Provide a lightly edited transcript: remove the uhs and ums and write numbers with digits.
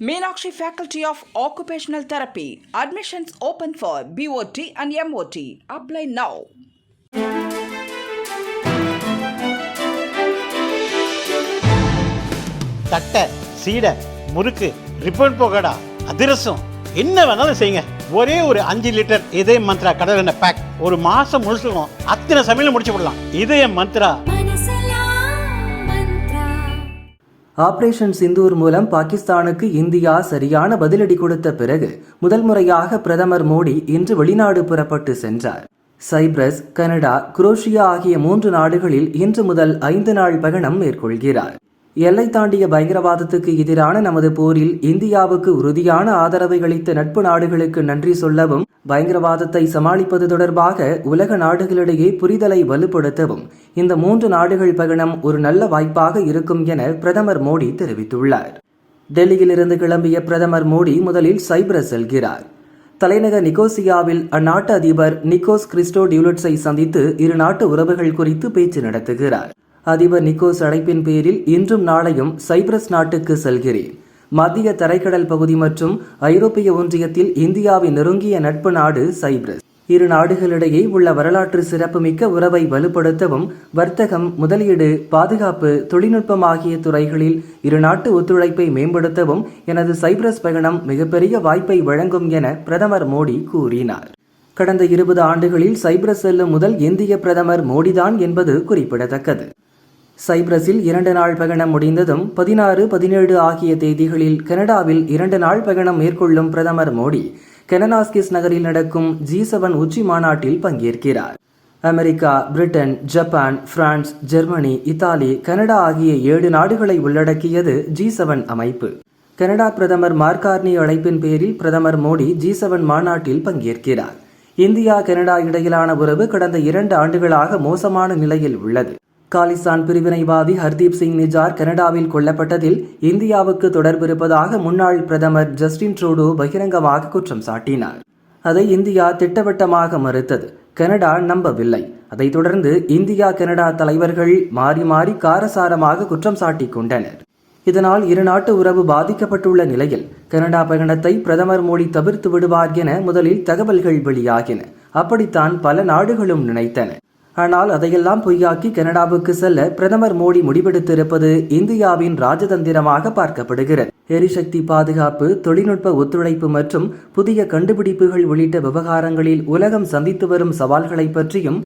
Meenakshi Faculty of Occupational Therapy. Admissions open for BOT and MOT. Apply now. தட்டை, சீடை, முறுக்கு, ribbon போகடா, அதிரசம் என்ன வேணாலும் செய்யுங்க. ஒரே ஒரு 5 லிட்டர் இதய மந்த்ரா கடல் எண்ணெய் பேக் ஒரு மாசம் முழுசுக்கும் அத்தனை சமையல் முடிச்சு விடலாம். இதய மந்த்ரா. ஆபரேஷன் சிந்தூர் மூலம் பாகிஸ்தானுக்கு இந்தியா சரியான பதிலடி கொடுத்த பிறகு முதல் முறையாக பிரதமர் மோடி இன்று வெளிநாடு புறப்பட்டு சென்றார். சைப்ரஸ், கனடா, குரோஷியா ஆகிய 3 நாடுகளில் இன்று முதல் 5 நாள் பயணம் மேற்கொள்கிறார். எல்லை தாண்டிய பயங்கரவாதத்துக்கு எதிரான நமது போரில் இந்தியாவுக்கு உறுதியான ஆதரவை அளித்த நட்பு நாடுகளுக்கு நன்றி சொல்லவும், பயங்கரவாதத்தை சமாளிப்பது தொடர்பாக உலக நாடுகளிடையே புரிதலை வலுப்படுத்தவும் இந்த 3 நாடுகள் பயணம் ஒரு நல்ல வாய்ப்பாக இருக்கும் என பிரதமர் மோடி தெரிவித்துள்ளார். டெல்லியிலிருந்து கிளம்பிய பிரதமர் மோடி முதலில் சைப்ரஸ் செல்கிறார். தலைநகர் நிக்கோசியாவில் அந்நாட்டு அதிபர் நிக்கோஸ் கிறிஸ்டோடியூலட்ஸை சந்தித்து இரு நாட்டு உறவுகள் குறித்து பேச்சு நடத்துகிறார். அதிபர் நிக்கோஸ் அழைப்பின் பேரில் இன்றும் நாளையும் சைப்ரஸ் நாட்டுக்கு செல்கிறேன். மத்திய தரைக்கடல் பகுதி மற்றும் ஐரோப்பிய ஒன்றியத்தில் இந்தியாவின் நெருங்கிய நட்பு நாடு சைப்ரஸ். இரு நாடுகளிடையே உள்ள வரலாற்று சிறப்புமிக்க உறவை வலுப்படுத்தவும், வர்த்தகம், முதலீடு, பாதுகாப்பு, தொழில்நுட்பம் ஆகிய துறைகளில் இரு நாட்டு ஒத்துழைப்பை மேம்படுத்தவும் எனது சைப்ரஸ் பயணம் மிகப்பெரிய வாய்ப்பை வழங்கும் என பிரதமர் மோடி கூறினார். கடந்த 20 ஆண்டுகளில் சைப்ரஸ் செல்லும் முதல் இந்திய பிரதமர் மோடிதான் என்பது குறிப்பிடத்தக்கது. சைப்ரஸில் 2 நாள் பயணம் முடிந்ததும் 16, 17 ஆகிய தேதிகளில் கனடாவில் 2 நாள் பயணம் மேற்கொள்ளும் பிரதமர் மோடி கெனனாஸ்கிஸ் நகரில் நடக்கும் G7 உச்சி மாநாட்டில் பங்கேற்கிறார். America, Britain, Japan, France, Germany, Italy, Canada ஆகிய 7 நாடுகளை உள்ளடக்கியது G7 அமைப்பு. கனடா பிரதமர் மார்க் கார்னி அழைப்பின் பேரில் பிரதமர் மோடி G7 மாநாட்டில் பங்கேற்கிறார். இந்தியா, கனடா இடையிலான உறவு கடந்த 2 ஆண்டுகளாக மோசமான நிலையில் உள்ளது. காலிஸ்தான் பிரிவினைவாதி ஹர்தீப் சிங் நிஜார் கனடாவில் கொல்லப்பட்டதில் இந்தியாவுக்கு தொடர்பு இருப்பதாக முன்னாள் பிரதமர் ஜஸ்டின் ட்ரூடோ பகிரங்கமாக குற்றம் சாட்டினார். அதை இந்தியா திட்டவட்டமாக மறுத்தது. கனடா நம்பவில்லை. அதைத் தொடர்ந்து இந்தியா, கனடா தலைவர்கள் மாறி மாறி காரசாரமாக குற்றம் சாட்டிக் கொண்டனர். இதனால் இரு நாட்டு உறவு பாதிக்கப்பட்டுள்ள நிலையில் கனடா பயணத்தை பிரதமர் மோடி தவிர்த்து விடுவார் என முதலில் தகவல்கள் வெளியாகின. அப்படித்தான் பல நாடுகளும் நினைத்தன. ஆனால் அதையெல்லாம் பொய்யாக்கி கனடாவுக்கு செல்ல பிரதமர் மோடி முடிவெடுத்திருப்பது இந்தியாவின் ராஜதந்திரமாக பார்க்கப்படுகிறது. எரிசக்தி பாதுகாப்பு, தொழில்நுட்ப ஒத்துழைப்பு மற்றும் புதிய கண்டுபிடிப்புகள் உள்ளிட்ட விவகாரங்களில் உலகம் சந்தித்து வரும் சவால்களை பற்றியும்